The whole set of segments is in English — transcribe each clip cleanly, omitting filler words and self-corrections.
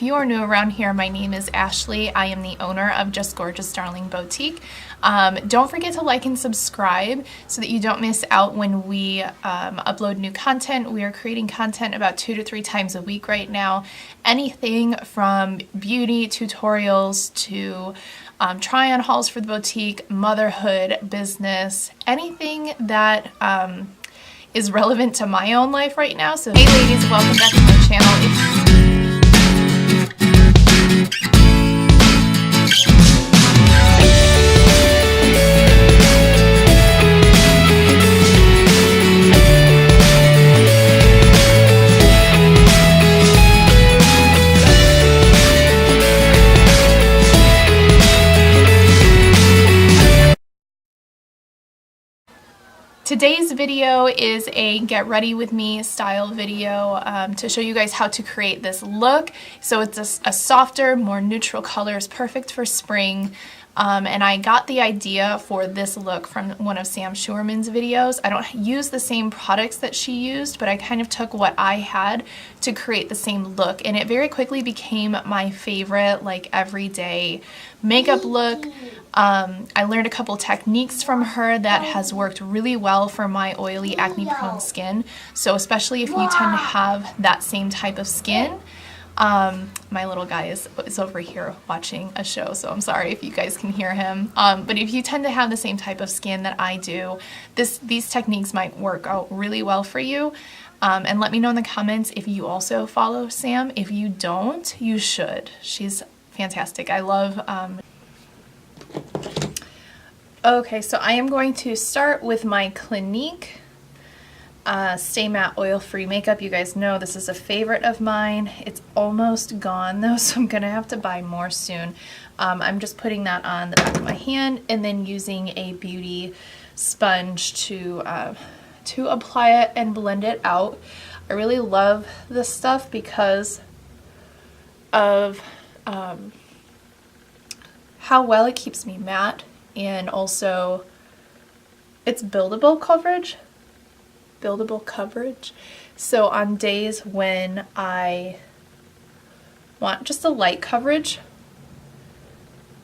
if you are new around here, my name is Ashley. I am the owner of Just Gorgeous Darling Boutique. Don't forget to like and subscribe so that you don't miss out when we upload new content. We are creating content about 2 to 3 times a week right now. Anything from beauty tutorials to try-on hauls for the boutique, motherhood, business, anything that is relevant to my own life right now. So hey ladies, welcome back to my channel. Today's video is a get ready with me style video to show you guys how to create this look. So it's a softer, more neutral colors, perfect for spring. And I got the idea for this look from one of Sam Schurman's videos. I don't use the same products that she used, but I kind of took what I had to create the same look, and it very quickly became my favorite, like, everyday makeup look. I learned a couple techniques from her that has worked really well for my oily, acne-prone skin. So especially if you tend to have that same type of skin. My little guy is over here watching a show, so I'm sorry if you guys can hear him. But if you tend to have the same type of skin that I do, these techniques might work out really well for you. And let me know in the comments if you also follow Sam. If you don't, you should. She's fantastic. I love... Okay, so I am going to start with my Clinique Stay Matte Oil-Free Makeup. You guys know this is a favorite of mine. It's almost gone though, so I'm gonna have to buy more soon. I'm just putting that on the back of my hand and then using a beauty sponge to apply it and blend it out. I really love this stuff because of how well it keeps me matte, and also it's buildable coverage. So on days when I want just a light coverage,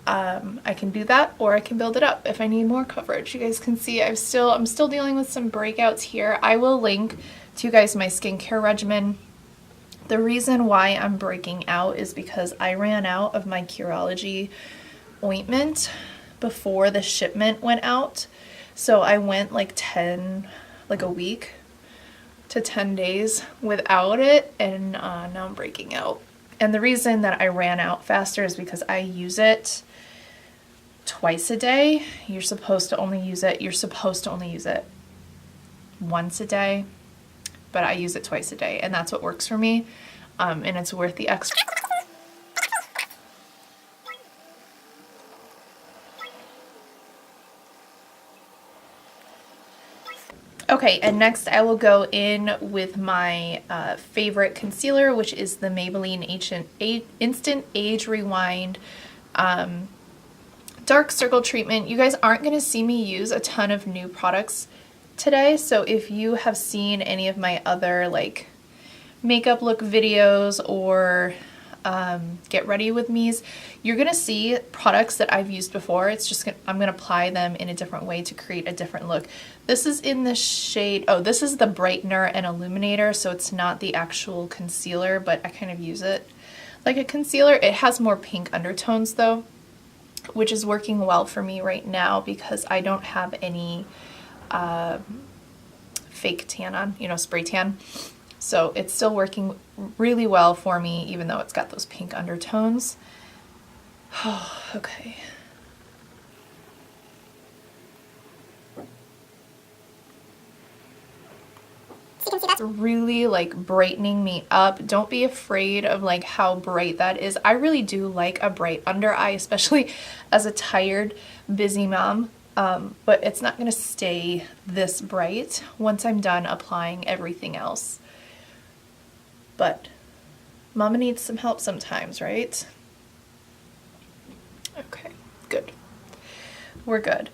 I can do that, or I can build it up if I need more coverage. You guys can see I'm still dealing with some breakouts here. I will link to you guys my skincare regimen. The reason why I'm breaking out is because I ran out of my Curology ointment before the shipment went out. So I went like a week to 10 days without it, and now I'm breaking out. And the reason that I ran out faster is because I use it twice a day. You're supposed to only use it once a day, but I use it twice a day, and that's what works for me. And it's worth the extra. Okay, and next I will go in with my favorite concealer, which is the Maybelline Instant Age Rewind Dark Circle Treatment. You guys aren't going to see me use a ton of new products today, so if you have seen any of my other like makeup look videos or get ready with me's, you're gonna see products that I've used before. It's just I'm gonna apply them in a different way to create a different look. This is in the shade, this is the brightener and illuminator, so it's not the actual concealer, but I kind of use it like a concealer. It has more pink undertones though, which is working well for me right now because I don't have any fake tan on, spray tan. So it's still working really well for me, even though it's got those pink undertones. Oh, okay. So you can see that's really like brightening me up. Don't be afraid of like how bright that is. I really do like a bright under eye, especially as a tired, busy mom. But it's not gonna stay this bright once I'm done applying everything else. But mama needs some help sometimes, right? Okay, good. We're good.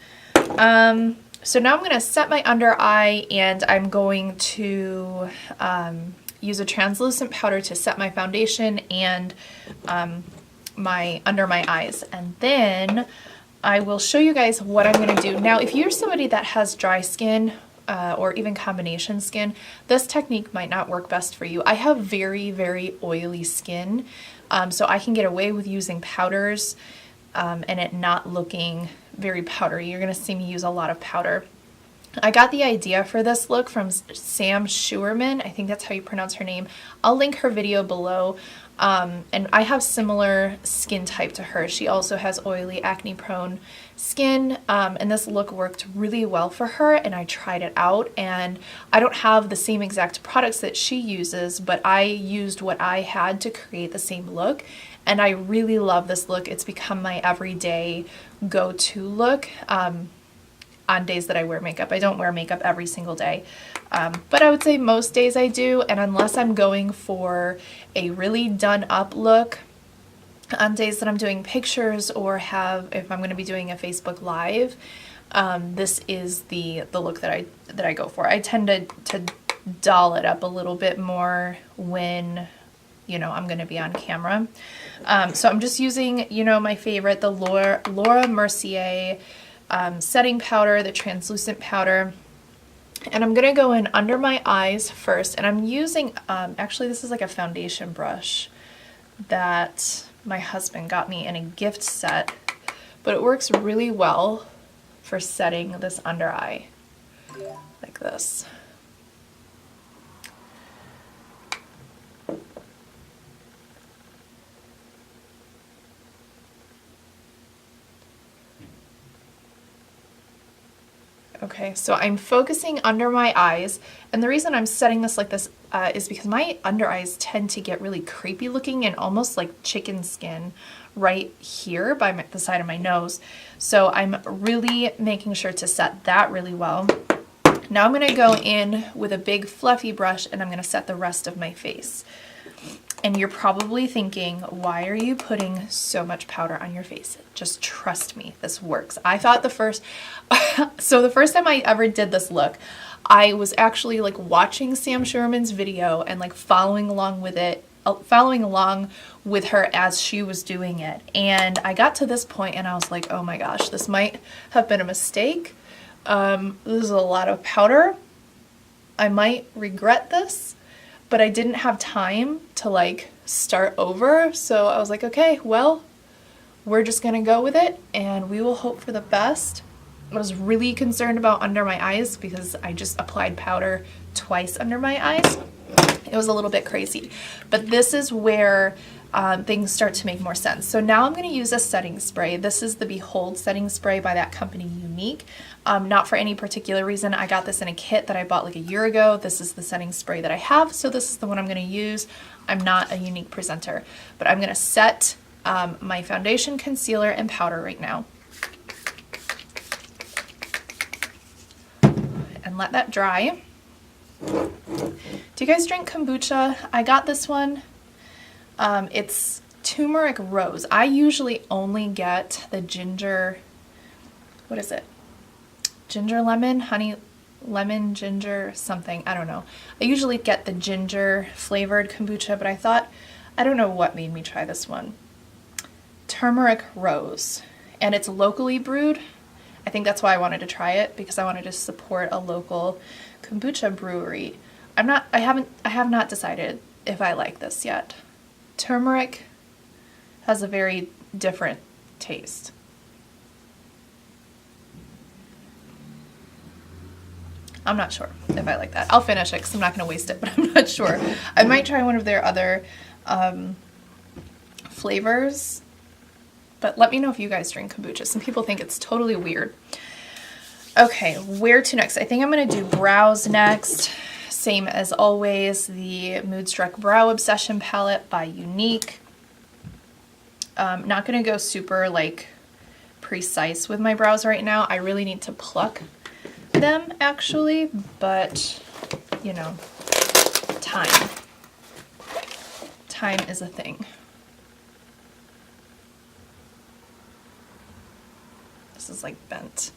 So now I'm going to set my under eye, and I'm going to use a translucent powder to set my foundation and under my eyes. And then I will show you guys what I'm going to do. Now, if you're somebody that has dry skin or even combination skin, this technique might not work best for you. I have very, very oily skin, so I can get away with using powders and it not looking very powdery. You're going to see me use a lot of powder. I got the idea for this look from Sam Schuerman. I think that's how you pronounce her name. I'll link her video below. And I have similar skin type to her. She also has oily, acne-prone skin, and this look worked really well for her, and I tried it out. And I don't have the same exact products that she uses, but I used what I had to create the same look, and I really love this look. It's become my everyday go-to look. On days that I wear makeup. I don't wear makeup every single day, but I would say most days I do, and unless I'm going for a really done up look, on days that I'm doing pictures or if I'm going to be doing a Facebook Live, this is the look that I go for. I tend to doll it up a little bit more when, you know, I'm going to be on camera. So I'm just using, you know, my favorite, the Laura Mercier setting powder, the translucent powder, and I'm gonna go in under my eyes first, and I'm using actually this is like a foundation brush that my husband got me in a gift set, but it works really well for setting this under eye like this. Okay, so I'm focusing under my eyes, and the reason I'm setting this like this is because my under eyes tend to get really creepy looking and almost like chicken skin right here by the side of my nose. So I'm really making sure to set that really well. Now I'm going to go in with a big fluffy brush and I'm going to set the rest of my face. And you're probably thinking, why are you putting so much powder on your face? Just trust me, this works. I thought the first time I ever did this look, I was actually like watching Sam Schuerman's video and like following along with her as she was doing it. And I got to this point and I was like, oh my gosh, this might have been a mistake. This is a lot of powder. I might regret this. But I didn't have time to like start over, so I was like, okay, well, we're just gonna go with it and we will hope for the best. I was really concerned about under my eyes because I just applied powder twice under my eyes. It was a little bit crazy, but this is where things start to make more sense. So now I'm going to use a setting spray. This is the Behold setting spray by that company, Unique. Not for any particular reason. I got this in a kit that I bought like a year ago. This is the setting spray that I have, so this is the one I'm going to use. I'm not a Unique presenter, but I'm going to set my foundation, concealer, and powder right now. And let that dry. Do you guys drink kombucha? I got this one. It's turmeric rose. I usually only get the ginger, what is it? Ginger lemon, honey lemon, ginger, something. I don't know. I usually get the ginger flavored kombucha, but I thought, I don't know what made me try this one. Turmeric rose. And it's locally brewed. I think that's why I wanted to try it, because I wanted to support a local kombucha brewery. I have not decided if I like this yet. Turmeric has a very different taste. I'm not sure if I like that. I'll finish it because I'm not going to waste it, but I'm not sure. I might try one of their other flavors, but let me know if you guys drink kombucha. Some people think it's totally weird. Okay, where to next? I think I'm going to do brows next. Same as always, the Moodstruck Brow Obsession palette by Unique. Not going to go super like precise with my brows right now. I really need to pluck them actually, but you know, time is a thing. This is like bent.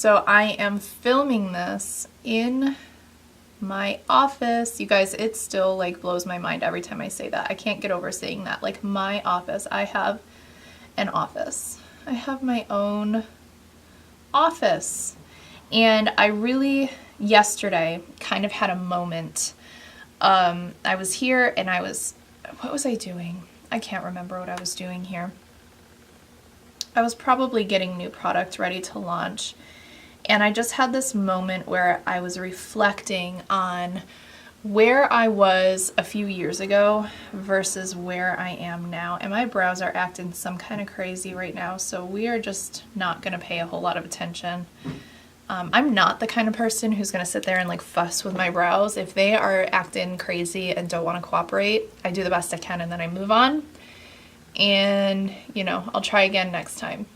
So I am filming this in my office. You guys, it still like blows my mind every time I say that. I can't get over saying that. Like my office. I have an office. I have my own office. And I really, yesterday, kind of had a moment. I was here and what was I doing? I can't remember what I was doing here. I was probably getting new product ready to launch. And I just had this moment where I was reflecting on where I was a few years ago versus where I am now. And my brows are acting some kind of crazy right now, so we are just not going to pay a whole lot of attention. I'm not the kind of person who's going to sit there and like fuss with my brows. If they are acting crazy and don't want to cooperate, I do the best I can and then I move on. And, you know, I'll try again next time.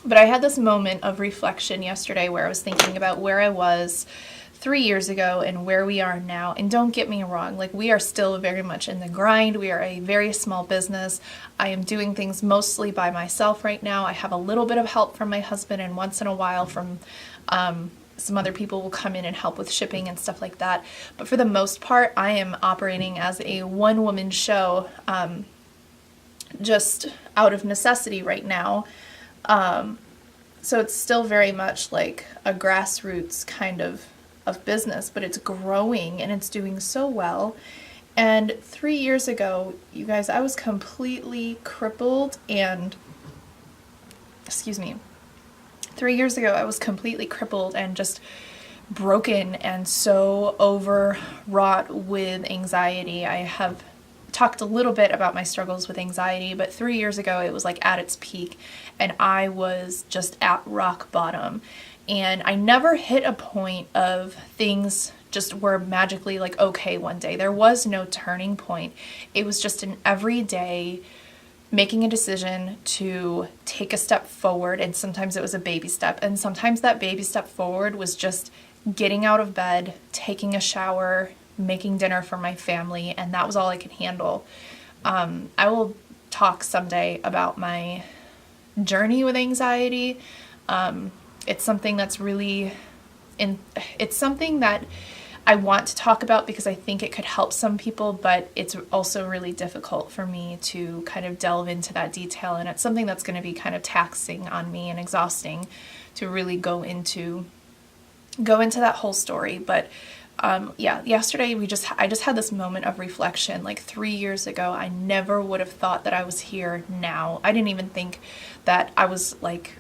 But I had this moment of reflection yesterday where I was thinking about where I was 3 years ago and where we are now. And don't get me wrong, like we are still very much in the grind. We are a very small business. I am doing things mostly by myself right now. I have a little bit of help from my husband, and once in a while from some other people will come in and help with shipping and stuff like that. But for the most part, I am operating as a one-woman show, just out of necessity right now. So it's still very much like a grassroots kind of business, but it's growing and it's doing so well. And 3 years ago, you guys, I was completely crippled and, 3 years ago, I was completely crippled and just broken and so overwrought with anxiety. I have talked a little bit about my struggles with anxiety, but 3 years ago it was like at its peak and I was just at rock bottom. And I never hit a point of things just were magically like okay one day. There was no turning point. It was just an everyday making a decision to take a step forward, and sometimes it was a baby step, and sometimes that baby step forward was just getting out of bed, taking a shower, making dinner for my family, and that was all I could handle. I will talk someday about my journey with anxiety. It's something that's really, it's something that I want to talk about because I think it could help some people, but it's also really difficult for me to kind of delve into that detail, and it's something that's going to be kind of taxing on me and exhausting to really go into that whole story. But yeah, yesterday I just had this moment of reflection. Like 3 years ago, I never would have thought that I was here now. I didn't even think that I was like,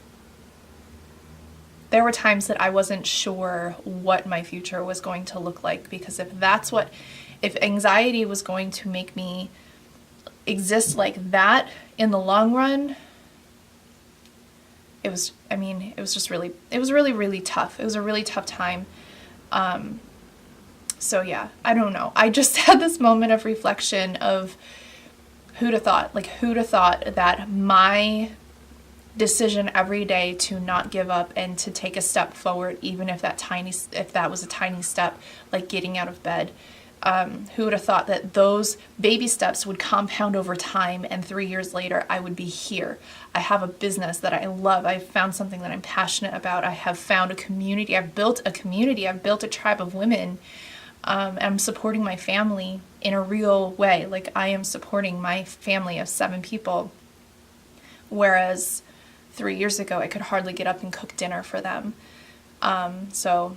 there were times that I wasn't sure what my future was going to look like, because if anxiety was going to make me exist like that in the long run, it was really, really tough. It was a really tough time. So yeah, I don't know. I just had this moment of reflection of who'd have thought that my decision every day to not give up and to take a step forward, even if that was a tiny step, like getting out of bed. Who would have thought that those baby steps would compound over time, and 3 years later I would be here. I have a business that I love. I've found something that I'm passionate about. I have found a community. I've built a community. I've built a tribe of women. I'm supporting my family in a real way. Like I am supporting my family of 7 people. Whereas 3 years ago, I could hardly get up and cook dinner for them. So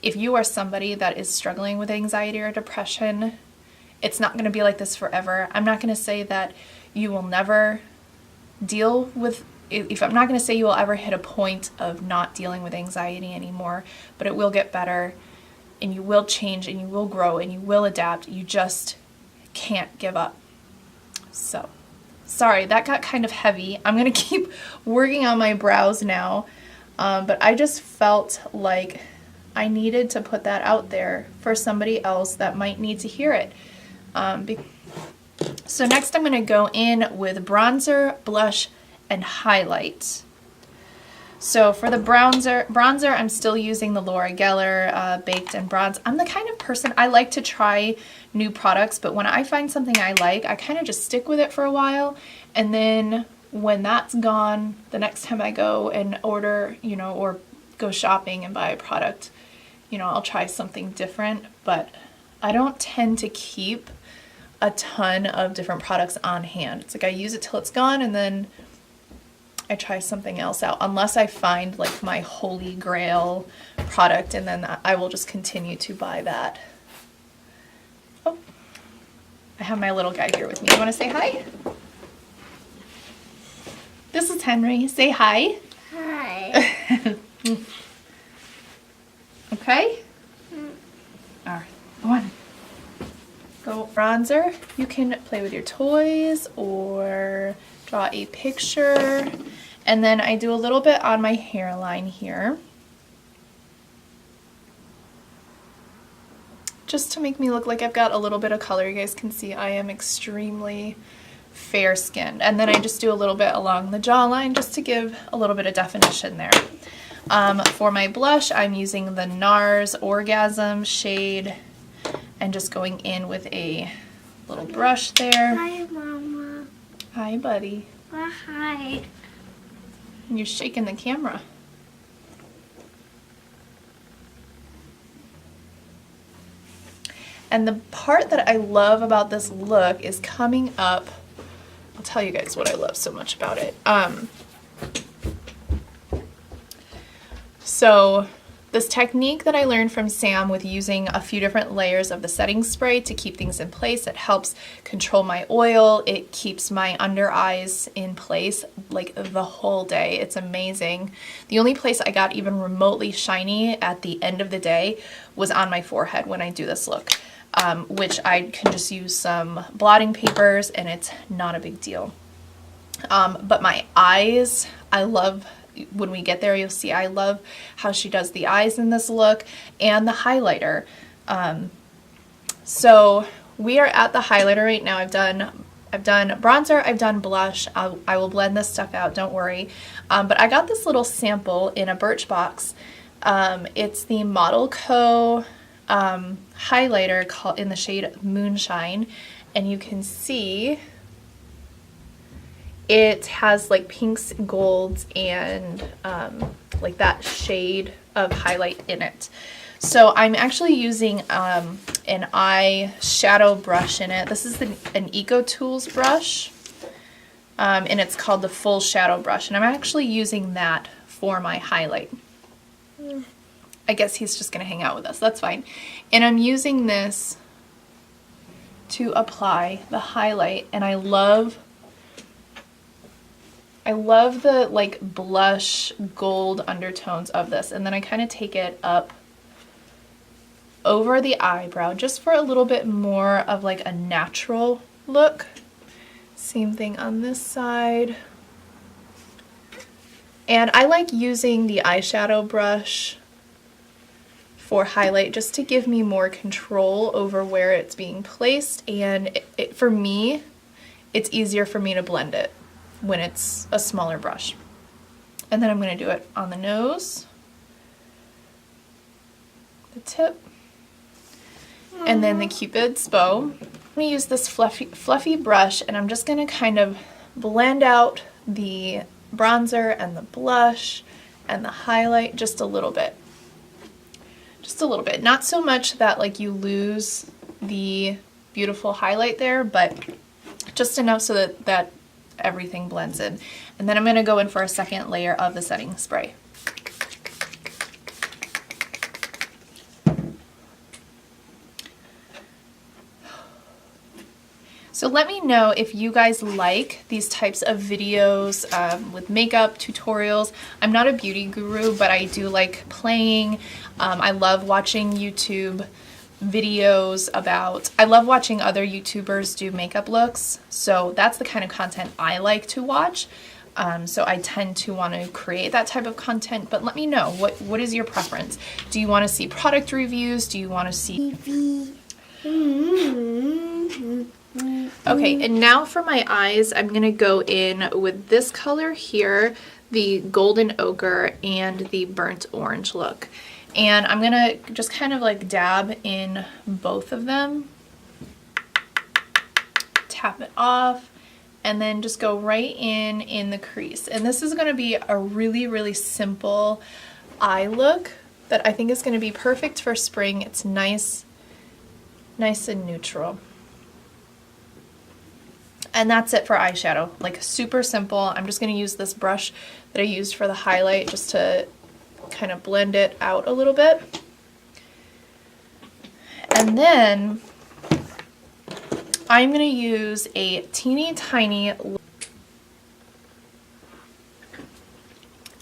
if you are somebody that is struggling with anxiety or depression, it's not going to be like this forever. I'm not going to say that you will never deal with, I'm not going to say you will ever hit a point of not dealing with anxiety anymore, but it will get better, and you will change, and you will grow, and you will adapt. You just can't give up. So, sorry, that got kind of heavy. I'm going to keep working on my brows now, but I just felt like I needed to put that out there for somebody else that might need to hear it. So next I'm going to go in with bronzer, blush, and highlight. So for the bronzer, I'm still using the Laura Geller Baked and Bronze. I'm the kind of person, I like to try new products, but when I find something I like, I kind of just stick with it for a while, and then when that's gone, the next time I go and order, you know, or go shopping and buy a product, you know, I'll try something different. But I don't tend to keep a ton of different products on hand. It's like I use it till it's gone and then I try something else out, unless I find like my holy grail product, and then I will just continue to buy that. Oh, I have my little guy here with me. You want to say hi? This is Henry. Say hi. Hi. Okay? All right, go on. Go bronzer. You can play with your toys or draw a picture. And then I do a little bit on my hairline here, just to make me look like I've got a little bit of color. You guys can see I am extremely fair skinned. And then I just do a little bit along the jawline just to give a little bit of definition there. For my blush, I'm using the NARS Orgasm shade and just going in with a little brush there. Hi, Mama. Hi, buddy. Oh, hi. You're shaking the camera. And the part that I love about this look is coming up. I'll tell you guys what I love so much about it. So this technique that I learned from Sam with using a few different layers of the setting spray to keep things in place, it helps control my oil. It keeps my under eyes in place like the whole day. It's amazing. The only place I got even remotely shiny at the end of the day was on my forehead when I do this look, which I can just use some blotting papers and it's not a big deal. But my eyes, I love. When we get there, you'll see I love how she does the eyes in this look and the highlighter. So we are at the highlighter right now. I've done bronzer, I've done blush. I will blend this stuff out, don't worry. But I got this little sample in a Birchbox. It's the Model Co. Highlighter called in the shade Moonshine, and you can see it has like pinks, golds, and like that shade of highlight in it. So I'm actually using an eye shadow brush in it. This is an Eco Tools brush, and it's called the Full Shadow Brush, and I'm actually using that for my highlight. I guess he's just gonna hang out with us, that's fine. And I'm using this to apply the highlight, and I love the like blush gold undertones of this, and then I kind of take it up over the eyebrow just for a little bit more of like a natural look. Same thing on this side. And I like using the eyeshadow brush for highlight just to give me more control over where it's being placed, and for me, it's easier for me to blend it when it's a smaller brush. And then I'm going to do it on the nose, the tip, and then the Cupid's bow. I'm going to use this fluffy brush, and I'm just going to kind of blend out the bronzer and the blush and the highlight just a little bit. Just a little bit. Not so much that like you lose the beautiful highlight there, but just enough so that everything blends in. And then I'm going to go in for a second layer of the setting spray. So let me know if you guys like these types of videos with makeup tutorials. I'm not a beauty guru, but I do like playing. I love watching YouTube videos about, I love watching other YouTubers do makeup looks, so that's the kind of content I like to watch. So I tend to want to create that type of content, but let me know, what is your preference? Do you want to see product reviews? Do you want to see... Okay, and now for my eyes, I'm going to go in with this color here, the Golden Ochre and the Burnt Orange look. And I'm going to just kind of like dab in both of them, tap it off, and then just go right in the crease. And this is going to be a really, really simple eye look that I think is going to be perfect for spring. It's nice and neutral. And that's it for eyeshadow. Like, super simple. I'm just going to use this brush that I used for the highlight just to kind of blend it out a little bit. And then I'm going to use a teeny tiny, and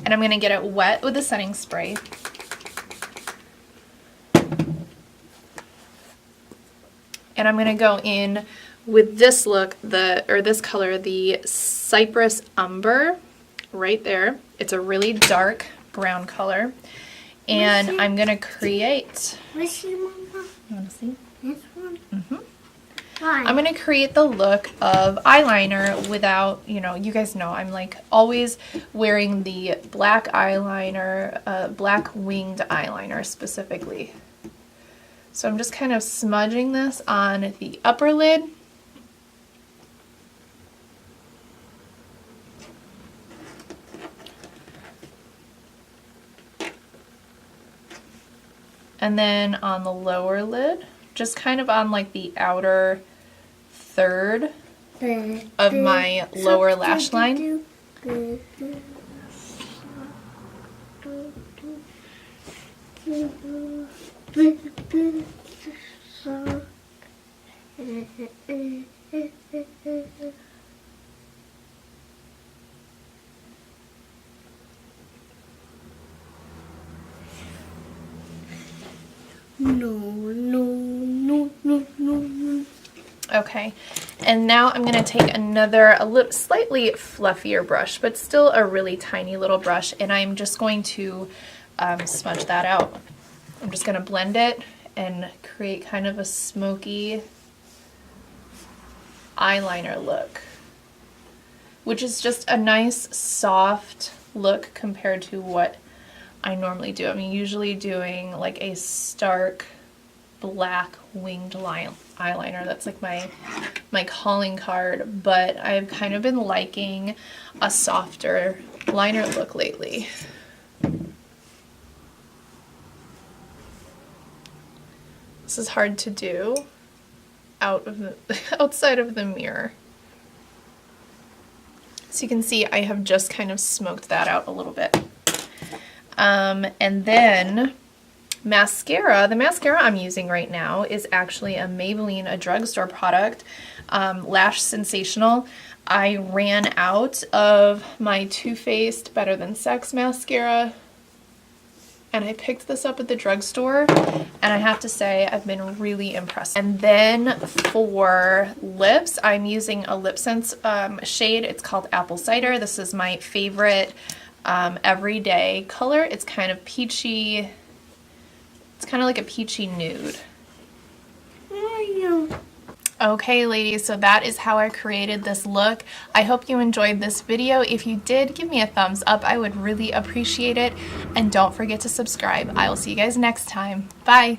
I'm going to get it wet with the setting spray. And I'm going to go in with this look, this color, the Cypress Umber, right there. It's a really dark brown color. And I'm going to create... What's your mama? You want to see? This one? Mm-hmm. Why? I'm going to create the look of eyeliner without, you guys know I'm like always wearing the black eyeliner, black winged eyeliner specifically. So I'm just kind of smudging this on the upper lid. And then on the lower lid, just kind of on like the outer third of my lower lash line. No. Okay, and now I'm going to take another, slightly fluffier brush, but still a really tiny little brush, and I'm just going to smudge that out. I'm just going to blend it and create kind of a smoky eyeliner look, which is just a nice soft look compared to what I normally do. I'm usually doing like a stark black winged eyeliner. That's like my calling card, but I've kind of been liking a softer liner look lately. This is hard to do outside of the mirror. So you can see I have just kind of smoked that out a little bit. And then mascara. The mascara I'm using right now is actually a Maybelline, a drugstore product, Lash Sensational. I ran out of my Too Faced Better Than Sex mascara, and I picked this up at the drugstore, and I have to say I've been really impressed. And then for lips, I'm using a Lip Sense shade. It's called Apple Cider. This is my favorite everyday color. It's kind of peachy. It's kind of like a peachy nude. Okay, ladies, so that is how I created this look. I hope you enjoyed this video. If you did, give me a thumbs up. I would really appreciate it. And don't forget to subscribe. I will see you guys next time. Bye.